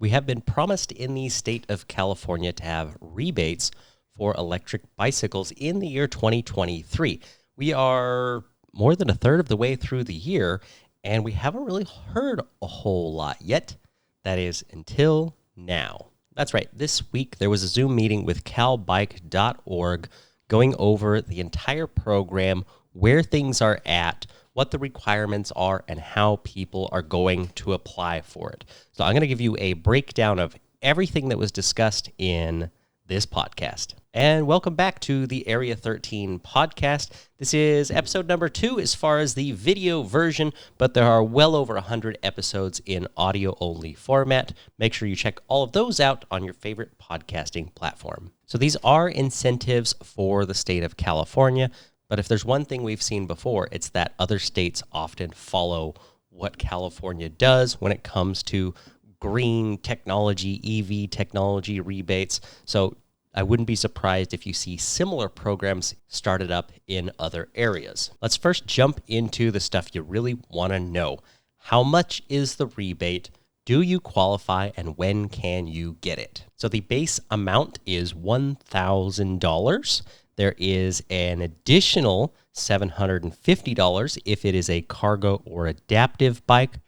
We have been promised in the state of California to have rebates for electric bicycles in the year 2023. We are more than a third of the way through the year, and we haven't really heard a whole lot yet. That is until now. That's right. This week, there was a Zoom meeting with calbike.org going over the entire program, where things are at, what the requirements are, and how people are going to apply for it. So I'm going to give you a breakdown of everything that was discussed in this podcast. And welcome back to the Area 13 podcast. This is episode number 2 as far as the video version, but there are well over 100 episodes in audio-only format. Make sure you check all of those out on your favorite podcasting platform. So these are incentives for the state of California, but if there's one thing we've seen before, it's that other states often follow what California does when it comes to green technology, EV technology rebates. So I wouldn't be surprised if you see similar programs started up in other areas. Let's first jump into the stuff you really want to know. How much is the rebate? Do you qualify, and when can you get it? So the base amount is $1,000. There is an additional $750 if it is a cargo or adaptive bike,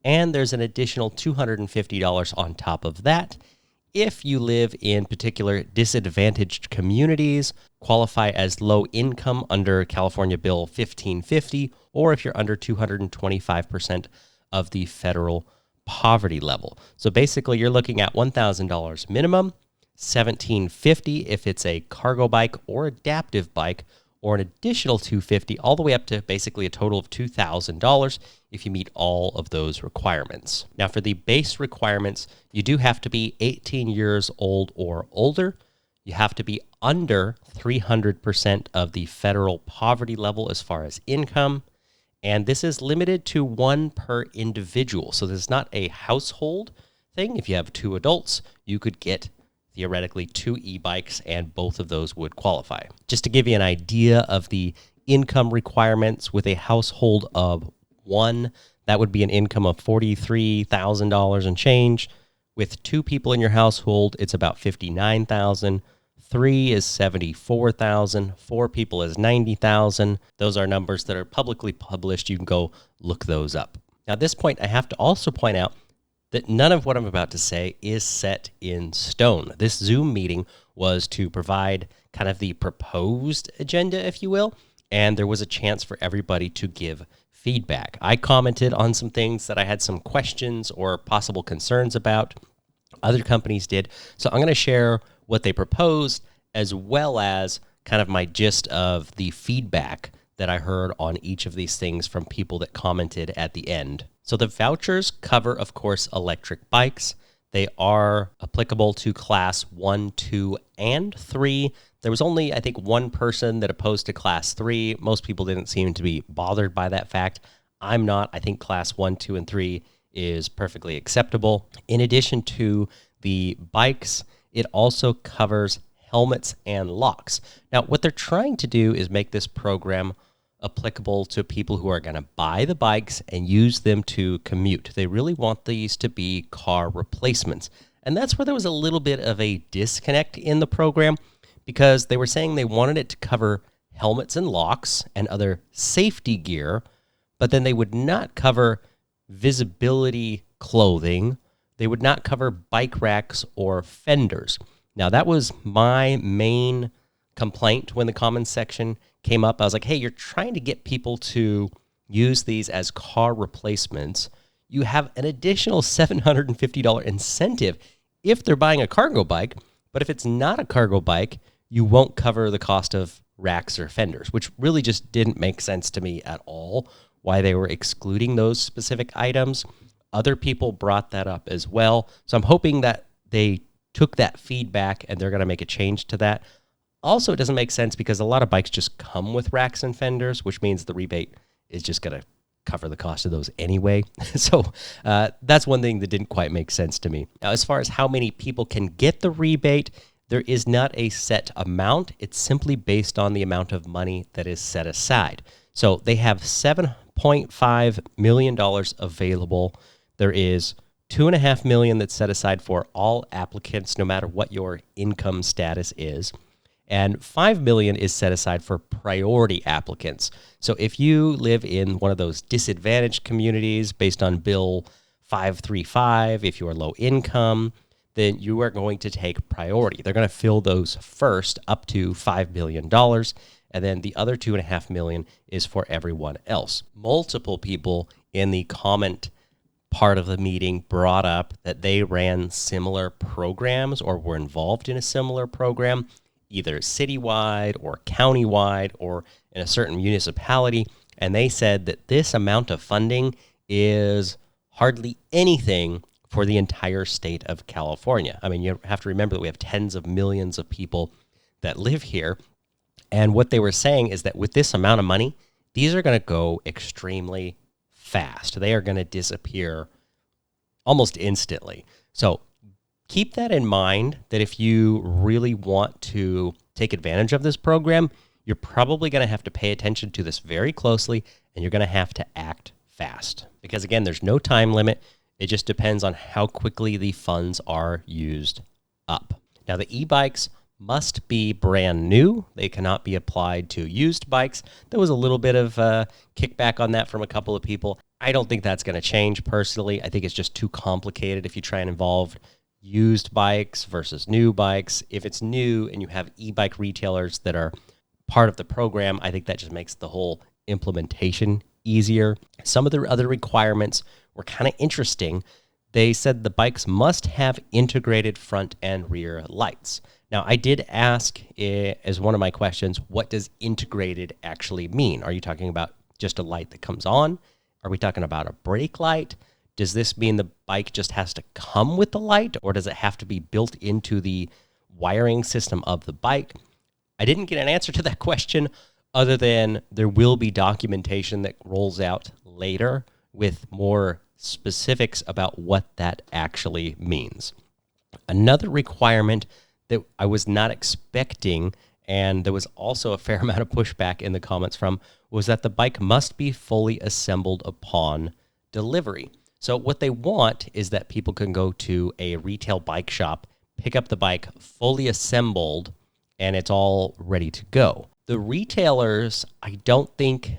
and there's an additional $250 on top of that if you live in particular disadvantaged communities, qualify as low income under California Bill 1550, or if you're under 225% of the federal poverty level. So basically, you're looking at $1,000 minimum, $1,750 if it's a cargo bike or adaptive bike, or an additional $250, all the way up to basically a total of $2,000 if you meet all of those requirements. Now, for the base requirements, you do have to be 18 years old or older. You have to be under 300% of the federal poverty level as far as income, and this is limited to one per individual. So this is not a household thing. If you have 2 adults, you could get theoretically 2 e-bikes, and both of those would qualify. Just to give you an idea of the income requirements, with a household of 1, that would be an income of $43,000 and change. With 2 people in your household, it's about $59,000. 3 is $74,000. 4 people is $90,000. Those are numbers that are publicly published. You can go look those up. Now, at this point, I have to also point out that none of what I'm about to say is set in stone. This Zoom meeting was to provide kind of the proposed agenda, if you will, and there was a chance for everybody to give feedback. I commented on some things that I had some questions or possible concerns about. Other companies did. So I'm going to share what they proposed, as well as kind of my gist of the feedback that I heard on each of these things from people that commented at the end. So the vouchers cover, of course, electric bikes. They are applicable to class 1, 2, and 3. There was only, I think, one person that opposed to class 3. Most people didn't seem to be bothered by that fact. I'm not. I think class 1, 2, and 3 is perfectly acceptable. In addition to the bikes, it also covers helmets and locks. Now, what they're trying to do is make this program applicable to people who are going to buy the bikes and use them to commute. They really want these to be car replacements. And that's where there was a little bit of a disconnect in the program, because they were saying they wanted it to cover helmets and locks and other safety gear, but then they would not cover visibility clothing. They would not cover bike racks or fenders. Now, that was my main complaint when the comments section came up. I was like, hey, you're trying to get people to use these as car replacements. You have an additional $750 incentive if they're buying a cargo bike, but if it's not a cargo bike, you won't cover the cost of racks or fenders, which really just didn't make sense to me at all, why they were excluding those specific items. Other people brought that up as well. So I'm hoping that they took that feedback and they're going to make a change to that. Also, it doesn't make sense because a lot of bikes just come with racks and fenders, which means the rebate is just going to cover the cost of those anyway. So that's one thing that didn't quite make sense to me. Now, as far as how many people can get the rebate, there is not a set amount. It's simply based on the amount of money that is set aside. So they have $7.5 million available. There is 2.5 million that's set aside for all applicants, no matter what your income status is. And 5 million is set aside for priority applicants. So if you live in one of those disadvantaged communities based on Bill 535, if you are low income, then you are going to take priority. They're going to fill those first up to $5 million. And then the other 2.5 million is for everyone else. Multiple people in the comment part of the meeting brought up that they ran similar programs or were involved in a similar program, either citywide or countywide or in a certain municipality. And they said that this amount of funding is hardly anything for the entire state of California. I mean, you have to remember that we have tens of millions of people that live here. And what they were saying is that with this amount of money, these are going to go extremely fast. They are going to disappear almost instantly. So keep that in mind, that if you really want to take advantage of this program, you're probably going to have to pay attention to this very closely, and you're going to have to act fast. Because again, there's no time limit. It just depends on how quickly the funds are used up. Now, the e-bikes must be brand new. They cannot be applied to used bikes. There was a little bit of kickback on that from a couple of people. I don't think that's going to change personally. I think it's just too complicated if you try and involve used bikes versus new bikes. If it's new and you have e-bike retailers that are part of the program, I think that just makes the whole implementation easier. Some of the other requirements were kind of interesting. They said the bikes must have integrated front and rear lights. Now, I did ask as one of my questions, what does integrated actually mean? Are you talking about just a light that comes on? Are we talking about a brake light? Does this mean the bike just has to come with the light, or does it have to be built into the wiring system of the bike? I didn't get an answer to that question other than there will be documentation that rolls out later with more specifics about what that actually means. Another requirement that I was not expecting, and there was also a fair amount of pushback in the comments from, was that the bike must be fully assembled upon delivery. So what they want is that people can go to a retail bike shop, pick up the bike fully assembled, and it's all ready to go. The retailers, I don't think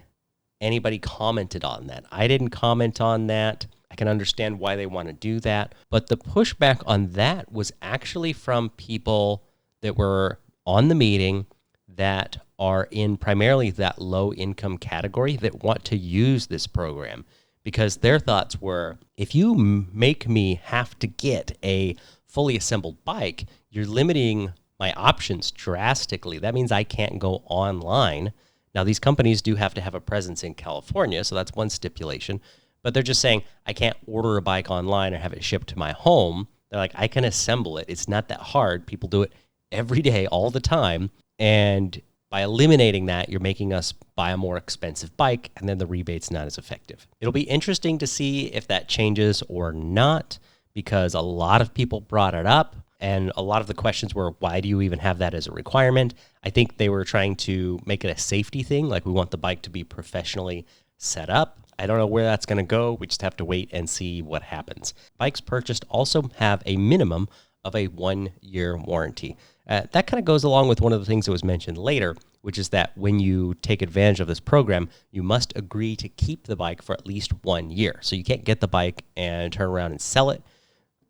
anybody commented on that. I didn't comment on that. I can understand why they want to do that. But the pushback on that was actually from people that were on the meeting that are in primarily that low income category that want to use this program, because their thoughts were, if you make me have to get a fully assembled bike, you're limiting my options drastically. That means I can't go online. Now, these companies do have to have a presence in California, so that's one stipulation. But they're just saying, I can't order a bike online or have it shipped to my home. They're like, I can assemble it. It's not that hard. People do it every day, all the time. And by eliminating that, you're making us buy a more expensive bike, and then the rebate's not as effective. It'll be interesting to see if that changes or not, because a lot of people brought it up, and a lot of the questions were, why do you even have that as a requirement? I think they were trying to make it a safety thing, like we want the bike to be professionally set up. I don't know where that's going to go. We just have to wait and see what happens. Bikes purchased also have a minimum of a 1-year warranty. That kind of goes along with one of the things that was mentioned later, which is that when you take advantage of this program, you must agree to keep the bike for at least 1 year. So you can't get the bike and turn around and sell it.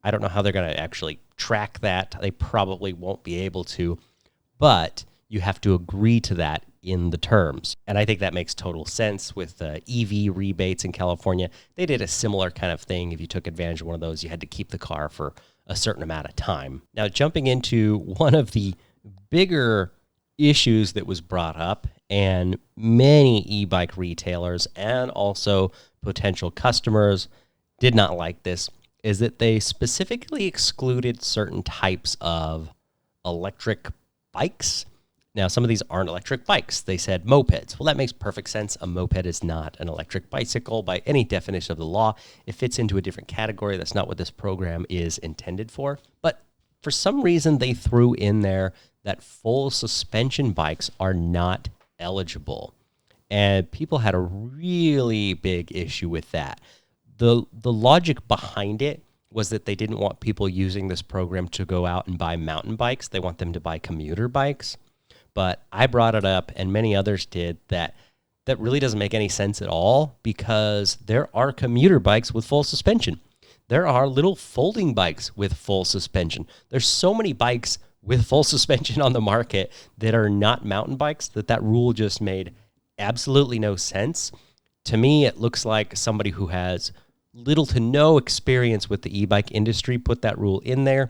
I don't know how they're going to actually track that. They probably won't be able to, but you have to agree to that in the terms. And I think that makes total sense with EV rebates in California. They did a similar kind of thing. If you took advantage of one of those, you had to keep the car for a certain amount of time. Now, jumping into one of the bigger issues that was brought up, and many e-bike retailers and also potential customers did not like this, is that they specifically excluded certain types of electric bikes. Now, some of these aren't electric bikes. They said mopeds. Well, that makes perfect sense. A moped is not an electric bicycle by any definition of the law. It fits into a different category. That's not what this program is intended for. But for some reason, they threw in there that full suspension bikes are not eligible. And people had a really big issue with that. The logic behind it was that they didn't want people using this program to go out and buy mountain bikes. They want them to buy commuter bikes. But I brought it up, and many others did, that really doesn't make any sense at all, because there are commuter bikes with full suspension. There are little folding bikes with full suspension. There's so many bikes with full suspension on the market that are not mountain bikes that rule just made absolutely no sense. To me, it looks like somebody who has little to no experience with the e-bike industry put that rule in there.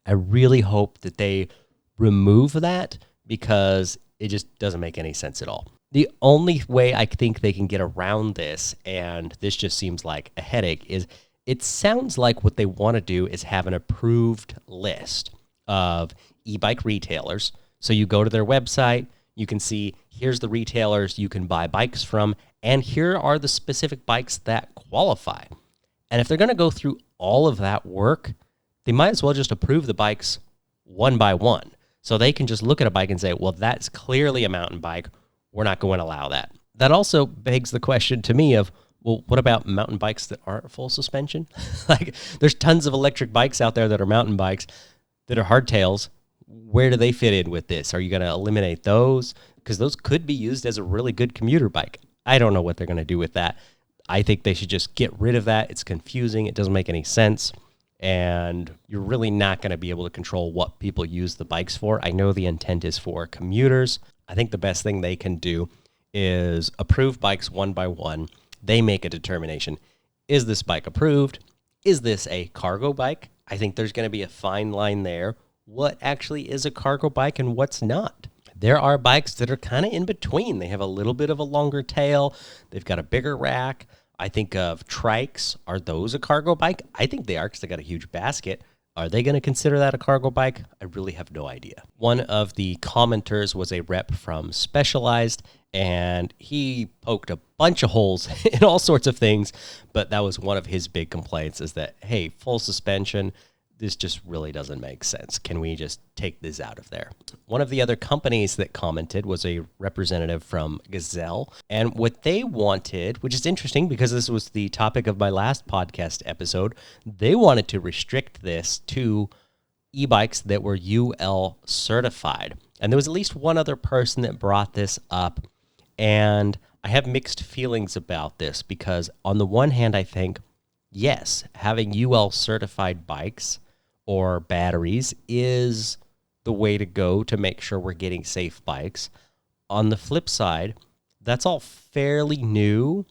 I really hope that they remove that, because it just doesn't make any sense at all. The only way I think they can get around this, and this just seems like a headache, is it sounds like what they want to do is have an approved list of e-bike retailers. So you go to their website, you can see here's the retailers you can buy bikes from, and here are the specific bikes that qualify. And if they're going to go through all of that work, they might as well just approve the bikes one by one. So they can just look at a bike and say, well, that's clearly a mountain bike. We're not going to allow that. That also begs the question to me of, well, what about mountain bikes that aren't full suspension? Like, there's tons of electric bikes out there that are mountain bikes that are hardtails. Where do they fit in with this? Are you going to eliminate those? Because those could be used as a really good commuter bike. I don't know what they're going to do with that. I think they should just get rid of that. It's confusing. It doesn't make any sense. And you're really not going to be able to control what people use the bikes for. I know the intent is for commuters. I think the best thing they can do is approve bikes one by one. They make a determination. Is this bike approved? Is this a cargo bike? I think there's going to be a fine line there. What actually is a cargo bike and what's not? There are bikes that are kind of in between. They have a little bit of a longer tail. They've got a bigger rack. I think of trikes. Are those a cargo bike? I think they are, because they got a huge basket. Are they going to consider that a cargo bike? I really have no idea. One of the commenters was a rep from Specialized, and he poked a bunch of holes in all sorts of things, but that was one of his big complaints, is that, hey, full suspension, this just really doesn't make sense. Can we just take this out of there? One of the other companies that commented was a representative from Gazelle. And what they wanted, which is interesting because this was the topic of my last podcast episode, they wanted to restrict this to e-bikes that were UL certified. And there was at least one other person that brought this up. And I have mixed feelings about this, because on the one hand, I think, yes, having UL certified bikes or batteries is the way to go to make sure we're getting safe bikes. On the flip side, that's all fairly new.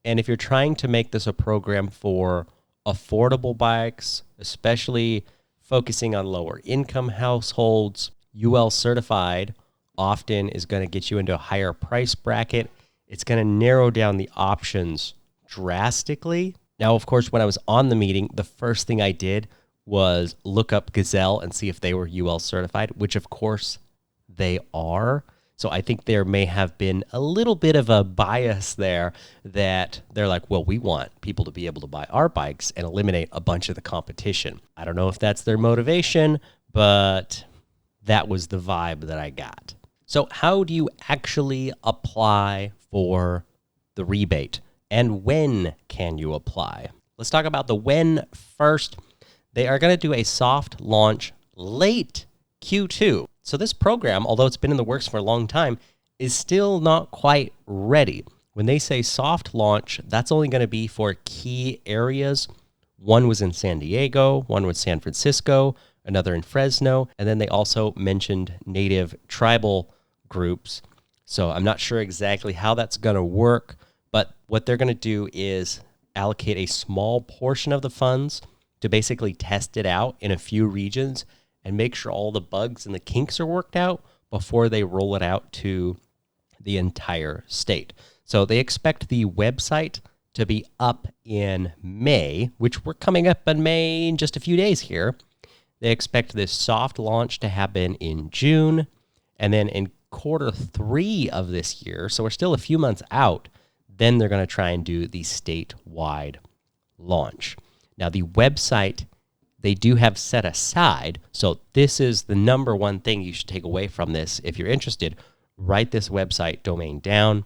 And if you're trying to make this a program for affordable bikes, especially focusing on lower income households, UL certified often is going to get you into a higher price bracket. It's going to narrow down the options drastically. Now, of course, when I was on the meeting, the first thing I did was look up Gazelle and see if they were UL certified, which of course they are. So I think there may have been a little bit of a bias there, that they're like, well, we want people to be able to buy our bikes and eliminate a bunch of the competition. I don't know if that's their motivation, but that was the vibe that I got. So how do you actually apply for the rebate? And when can you apply? Let's talk about the when first. They are going to do a soft launch late Q2. So this program, although it's been in the works for a long time, is still not quite ready. When they say soft launch, that's only going to be for key areas. One was in San Diego, one was San Francisco, another in Fresno, and then they also mentioned native tribal groups. So I'm not sure exactly how that's going to work, but what they're going to do is allocate a small portion of the funds to basically test it out in a few regions and make sure all the bugs and the kinks are worked out before they roll it out to the entire state. So they expect the website to be up in May, which we're coming up in May in just a few days here. They expect this soft launch to happen in June, and then in Q3 of this year, so we're still a few months out, then they're going to try and do the statewide launch. Now, the website, they do have set aside, so this is the number one thing you should take away from this. If you're interested, write this website domain down,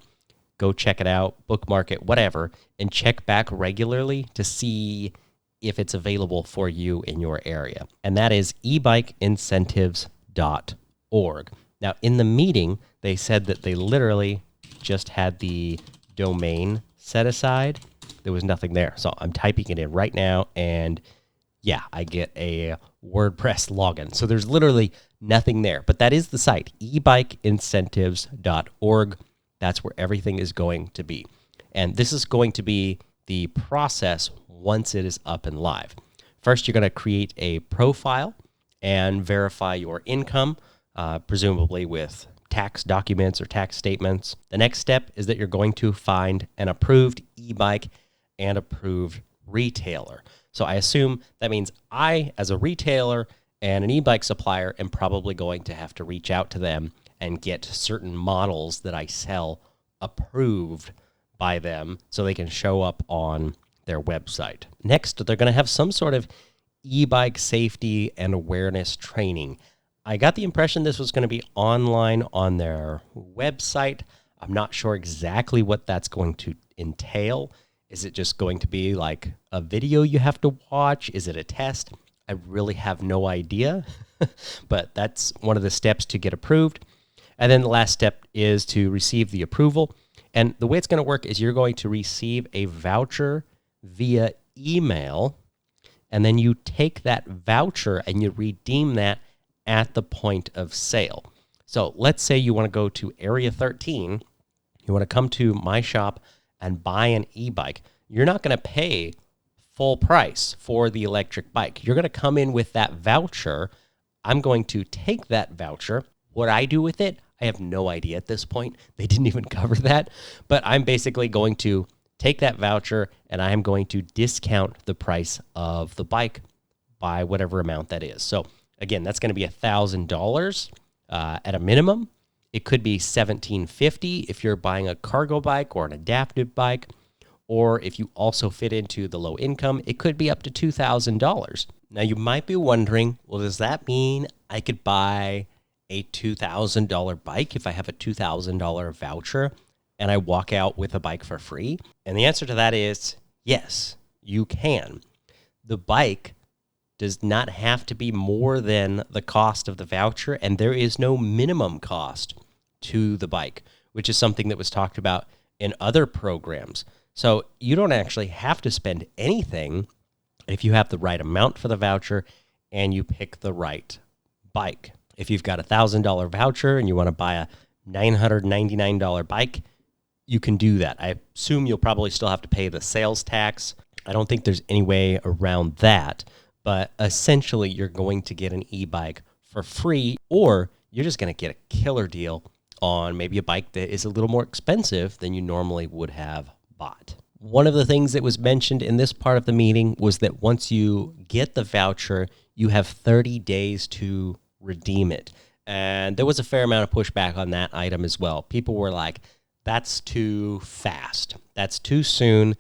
go check it out, bookmark it, whatever, and check back regularly to see if it's available for you in your area. And that is ebikeincentives.org. Now, in the meeting, they said that they literally just had the domain set aside. There was nothing there. So I'm typing it in right now, and yeah, I get a WordPress login. So there's literally nothing there. But that is the site, ebikeincentives.org. That's where everything is going to be. And this is going to be the process once it is up and live. First, you're going to create a profile and verify your income, presumably with tax documents or tax statements. The next step is that you're going to find an approved e-bike and approved retailer. So I assume that means I, as a retailer and an e-bike supplier, am probably going to have to reach out to them and get certain models that I sell approved by them so they can show up on their website. Next, they're going to have some sort of e-bike safety and awareness training. I got the impression this was going to be online on their website. I'm not sure exactly what that's going to entail. Is it just going to be like a video you have to watch? Is it a test? I really have no idea, but that's one of the steps to get approved. And then the last step is to receive the approval. And the way it's going to work is you're going to receive a voucher via email, and then you take that voucher and you redeem that at the point of sale. So let's say you want to go to Area 13, you want to come to my shop and buy an e-bike. You're not going to pay full price for the electric bike. You're going to come in with that voucher. I'm going to take that voucher. What I do with it, I have no idea at this point. They didn't even cover that. But I'm basically going to take that voucher and I am going to discount the price of the bike by whatever amount that is. So again, that's going to be $1,000 at a minimum. It could be $1,750 if you're buying a cargo bike or an adaptive bike, or if you also fit into the low income, it could be up to $2,000. Now you might be wondering, well, does that mean I could buy a $2,000 bike if I have a $2,000 voucher and I walk out with a bike for free? And the answer to that is yes, you can. The bike does not have to be more than the cost of the voucher, and there is no minimum cost to the bike, which is something that was talked about in other programs. So you don't actually have to spend anything if you have the right amount for the voucher and you pick the right bike. If you've got a $1,000 voucher and you want to buy a $999 bike, you can do that. I assume you'll probably still have to pay the sales tax. I don't think there's any way around that. But essentially, you're going to get an e-bike for free, or you're just going to get a killer deal on maybe a bike that is a little more expensive than you normally would have bought. One of the things that was mentioned in this part of the meeting was that once you get the voucher, you have 30 days to redeem it. And there was a fair amount of pushback on that item as well. People were like, that's too fast. That's too soon.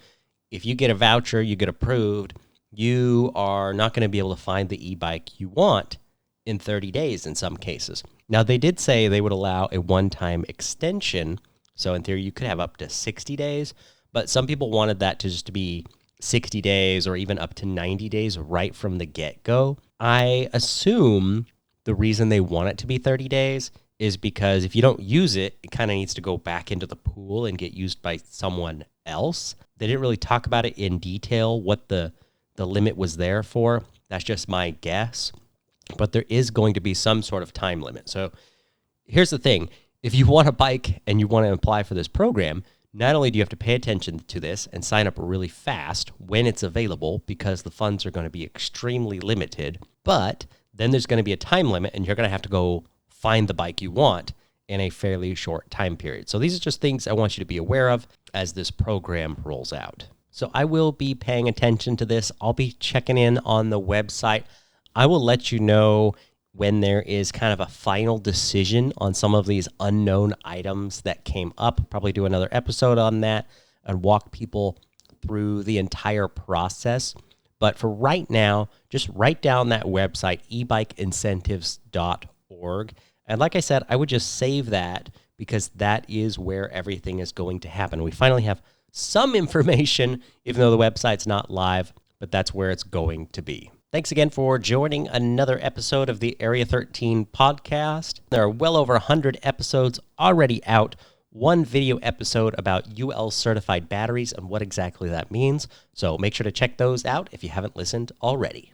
If you get a voucher, you get approved, you are not going to be able to find the e-bike you want in 30 days in some cases. Now, they did say they would allow a one-time extension. So in theory, you could have up to 60 days. But some people wanted that to just be 60 days or even up to 90 days right from the get-go. I assume the reason they want it to be 30 days is because if you don't use it, it kind of needs to go back into the pool and get used by someone else. They didn't really talk about it in detail, what the limit was there for. That's just my guess. But there is going to be some sort of time limit. So here's the thing. If you want a bike and you want to apply for this program, not only do you have to pay attention to this and sign up really fast when it's available because the funds are going to be extremely limited, but then there's going to be a time limit and you're going to have to go find the bike you want in a fairly short time period. So these are just things I want you to be aware of as this program rolls out. So I will be paying attention to this. I'll be checking in on the website. I will let you know when there is kind of a final decision on some of these unknown items that came up. Probably do another episode on that and walk people through the entire process. But for right now, just write down that website, ebikeincentives.org. And like I said, I would just save that because that is where everything is going to happen. We finally have some information, even though the website's not live, but that's where it's going to be. Thanks again for joining another episode of the Area 13 podcast. There are well over 100 episodes already out. One video episode about UL certified batteries and what exactly that means. So make sure to check those out if you haven't listened already.